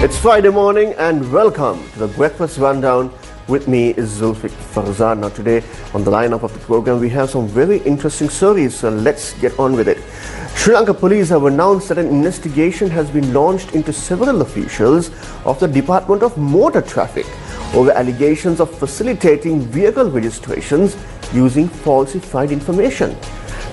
It's Friday morning and welcome to the Breakfast Rundown. With me is Zulfick Farzan. Now today on the lineup of the program we have some very interesting stories, so let's get on with it. Sri Lanka police have announced that an investigation has been launched into several officials of the Department of Motor Traffic over allegations of facilitating vehicle registrations using falsified information.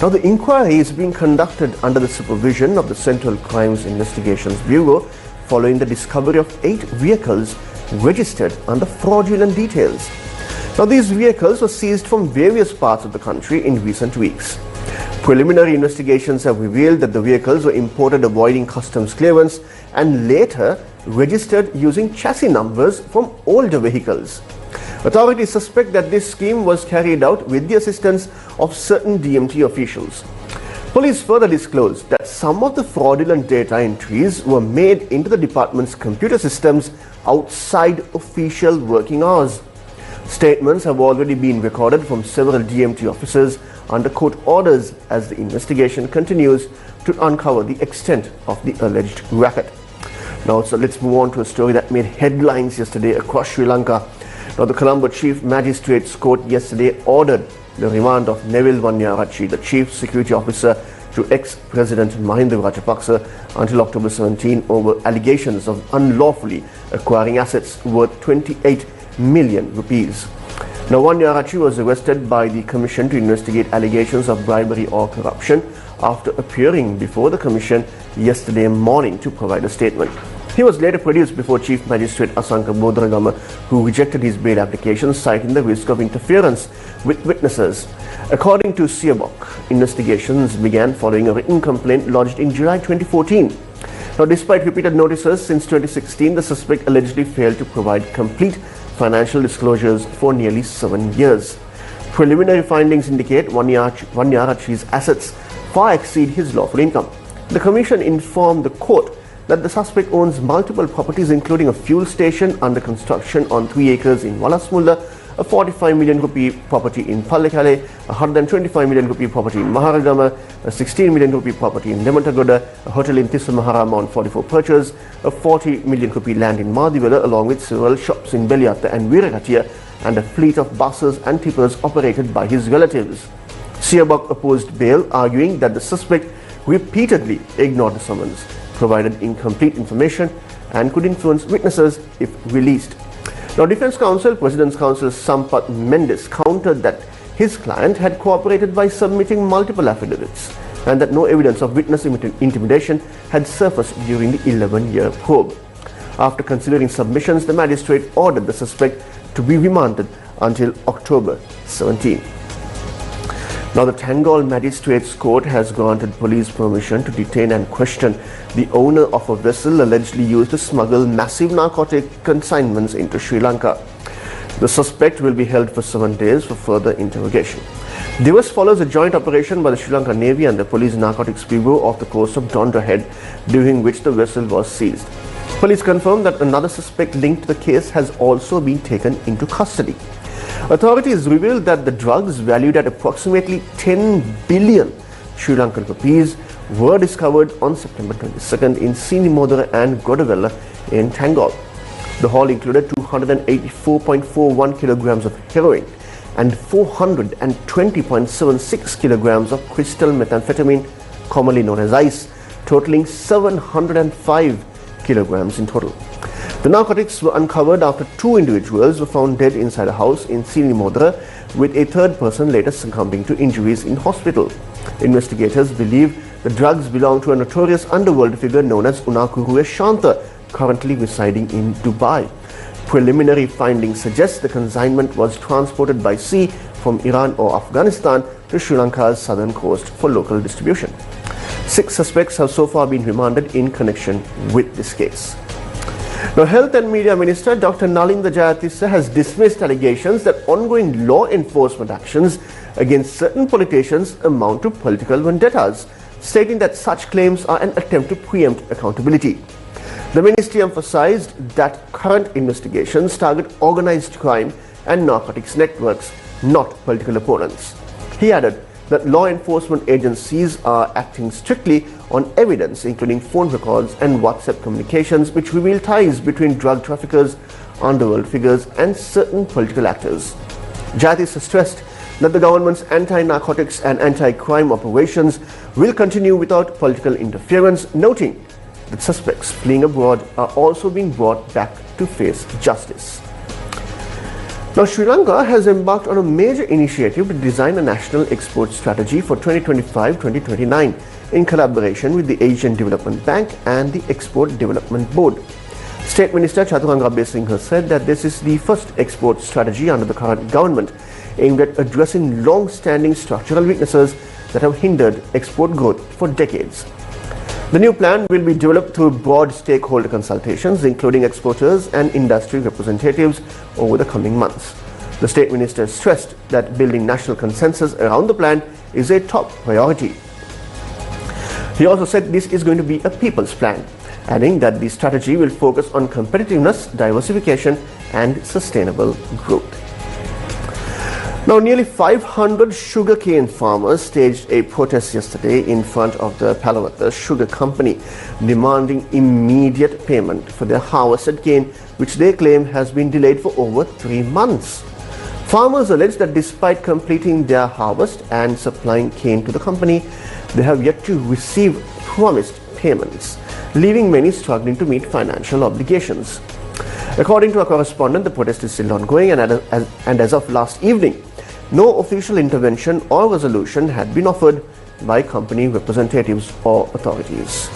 Now the inquiry is being conducted under the supervision of the Central Crimes Investigations Bureau following the discovery of 8 vehicles registered under fraudulent details. Now these vehicles were seized from various parts of the country in recent weeks. Preliminary investigations have revealed that the vehicles were imported avoiding customs clearance and later registered using chassis numbers from older vehicles. Authorities suspect that this scheme was carried out with the assistance of certain DMT officials. Police further disclosed that some of the fraudulent data entries were made into the department's computer systems outside official working hours. Statements have already been recorded from several DMT officers under court orders as the investigation continues to uncover the extent of the alleged racket. Now, so let's move on to a story that made headlines yesterday across Sri Lanka. Now, the Colombo Chief Magistrates Court yesterday ordered the remand of Neville Wanyarachi, the Chief Security Officer to ex-President Mahinda Rajapaksa, until October 17 over allegations of unlawfully acquiring assets worth 28 million rupees. Now, Wanyarachi was arrested by the Commission to investigate allegations of bribery or corruption after appearing before the Commission yesterday morning to provide a statement. He was later produced before Chief Magistrate Asanka Bodragama, who rejected his bail application, citing the risk of interference with witnesses. According to Siabok, investigations began following a written complaint lodged in July 2014. Now, despite repeated notices since 2016, the suspect allegedly failed to provide complete financial disclosures for nearly 7 years. Preliminary findings indicate Wanyarachi's assets far exceed his lawful income. The Commission informed the court that the suspect owns multiple properties, including a fuel station under construction on 3 acres in Walasmulla, a 45 million rupee property in Pallekale, a 125 million rupee property in Maharagama, a 16 million rupee property in Lematagoda, a hotel in Tissa Maharama on 44 Perches, a 40 million rupee land in Madivela, along with several shops in Beliata and Viragatia, and a fleet of buses and tippers operated by his relatives. Siabok opposed bail, arguing that the suspect repeatedly ignored the summons, provided incomplete information, and could influence witnesses if released. Now, Defence Counsel, President's Counsel Sampath Mendes countered that his client had cooperated by submitting multiple affidavits and that no evidence of witness intimidation had surfaced during the 11-year probe. After considering submissions, the magistrate ordered the suspect to be remanded until October 17. Now, the Tangol Magistrates Court has granted police permission to detain and question the owner of a vessel allegedly used to smuggle massive narcotic consignments into Sri Lanka. The suspect will be held for 7 days for further interrogation. The arrest follows a joint operation by the Sri Lanka Navy and the Police Narcotics Bureau off the coast of Dondra Head, during which the vessel was seized. Police confirmed that another suspect linked to the case has also been taken into custody. Authorities revealed that the drugs, valued at approximately 10 billion Sri Lankan rupees, were discovered on September 22nd in Sinimodara and Godavella in Tangol. The haul included 284.41 kilograms of heroin and 420.76 kilograms of crystal methamphetamine, commonly known as ice, totaling 705 kilograms in total. The narcotics were uncovered after 2 individuals were found dead inside a house in Sinimodara, with a third person later succumbing to injuries in hospital. Investigators believe the drugs belong to a notorious underworld figure known as Unakuru Shanta, currently residing in Dubai. Preliminary findings suggest the consignment was transported by sea from Iran or Afghanistan to Sri Lanka's southern coast for local distribution. 6 suspects have so far been remanded in connection with this case. Now, Health and Media Minister Dr. Nalinda Jayatissa has dismissed allegations that ongoing law enforcement actions against certain politicians amount to political vendettas, stating that such claims are an attempt to preempt accountability. The ministry emphasized that current investigations target organized crime and narcotics networks, not political opponents. He added that law enforcement agencies are acting strictly on evidence, including phone records and WhatsApp communications, which reveal ties between drug traffickers, underworld figures, and certain political actors. Jyotish has stressed that the government's anti-narcotics and anti-crime operations will continue without political interference, noting that suspects fleeing abroad are also being brought back to face justice. Now, Sri Lanka has embarked on a major initiative to design a national export strategy for 2025-2029 in collaboration with the Asian Development Bank and the Export Development Board. State Minister Chaturanga Besinghe said that this is the first export strategy under the current government aimed at addressing long-standing structural weaknesses that have hindered export growth for decades. The new plan will be developed through broad stakeholder consultations, including exporters and industry representatives, over the coming months. The State Minister stressed that building national consensus around the plan is a top priority. He also said this is going to be a people's plan, adding that the strategy will focus on competitiveness, diversification, and sustainable growth. Now, nearly 500 sugarcane farmers staged a protest yesterday in front of the Palawatha Sugar Company, demanding immediate payment for their harvested cane, which they claim has been delayed for over 3 months. Farmers allege that despite completing their harvest and supplying cane to the company, they have yet to receive promised payments, leaving many struggling to meet financial obligations. According to our correspondent, the protest is still ongoing, and as of last evening, no official intervention or resolution had been offered by company representatives or authorities.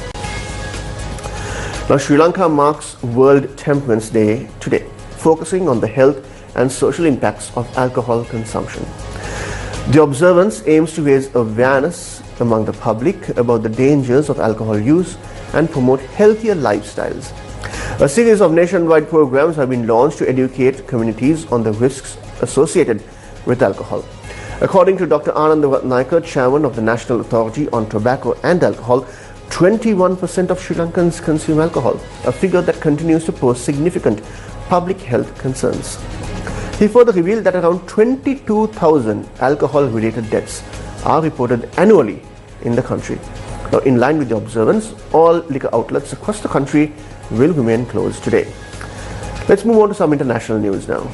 Now, Sri Lanka marks World Temperance Day today, focusing on the health and social impacts of alcohol consumption. The observance aims to raise awareness among the public about the dangers of alcohol use and promote healthier lifestyles. A series of nationwide programs have been launched to educate communities on the risks associated with alcohol. According to Dr. Anand Ratnayakar, chairman of the National Authority on Tobacco and Alcohol, 21% of Sri Lankans consume alcohol, a figure that continues to pose significant public health concerns. He further revealed that around 22,000 alcohol-related deaths are reported annually in the country. Now, in line with the observance, all liquor outlets across the country will remain closed today. Let's move on to some international news now.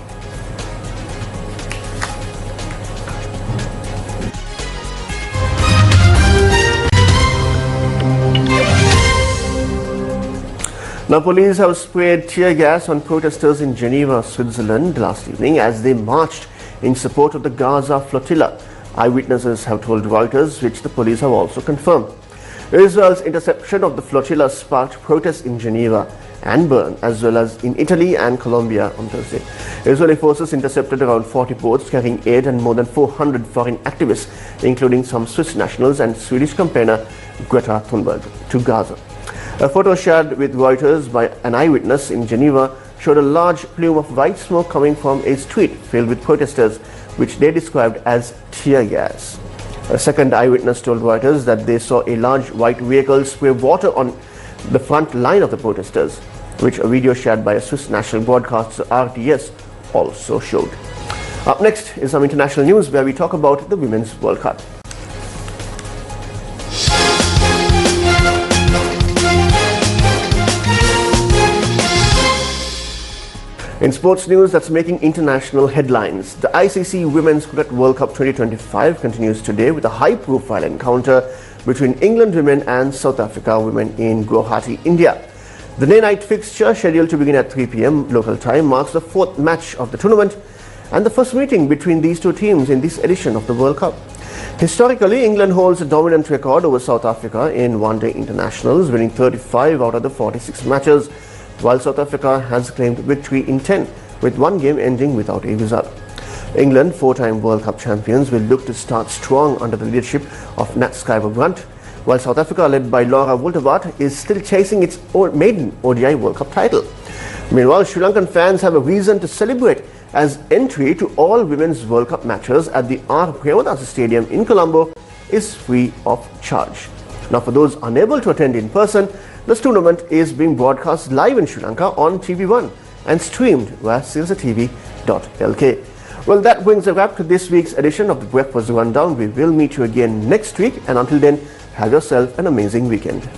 Now, police have sprayed tear gas on protesters in Geneva, Switzerland last evening as they marched in support of the Gaza flotilla. Eyewitnesses have told Reuters, which the police have also confirmed. Israel's interception of the flotilla sparked protests in Geneva and Bern, as well as in Italy and Colombia on Thursday. Israeli forces intercepted around 40 boats carrying aid and more than 400 foreign activists, including some Swiss nationals and Swedish campaigner Greta Thunberg, to Gaza. A photo shared with Reuters by an eyewitness in Geneva showed a large plume of white smoke coming from a street filled with protesters, which they described as tear gas. A second eyewitness told Reuters that they saw a large white vehicle spray water on the front line of the protesters, which a video shared by a Swiss national broadcaster RTS also showed. Up next is some international news where we talk about the Women's World Cup. In sports news that's making international headlines, the ICC Women's Cricket World Cup 2025 continues today with a high-profile encounter between England women and South Africa women in Guwahati, India. The day-night fixture, scheduled to begin at 3 p.m. local time, marks the fourth match of the tournament and the first meeting between these two teams in this edition of the World Cup. Historically, England holds a dominant record over South Africa in one-day internationals, winning 35 out of the 46 matches, while South Africa has claimed victory in 10, with one game ending without a result. England, four-time World Cup champions, will look to start strong under the leadership of Nat Sciver-Brunt, while South Africa, led by Laura Woltevart, is still chasing its maiden ODI World Cup title. Meanwhile, Sri Lankan fans have a reason to celebrate, as entry to all Women's World Cup matches at the R. Premadasa Stadium in Colombo is free of charge. Now, for those unable to attend in person, this tournament is being broadcast live in Sri Lanka on TV1 and streamed via sirsatv.lk. Well, that brings a wrap to this week's edition of the Breakfast Rundown. We will meet you again next week, and until then, have yourself an amazing weekend.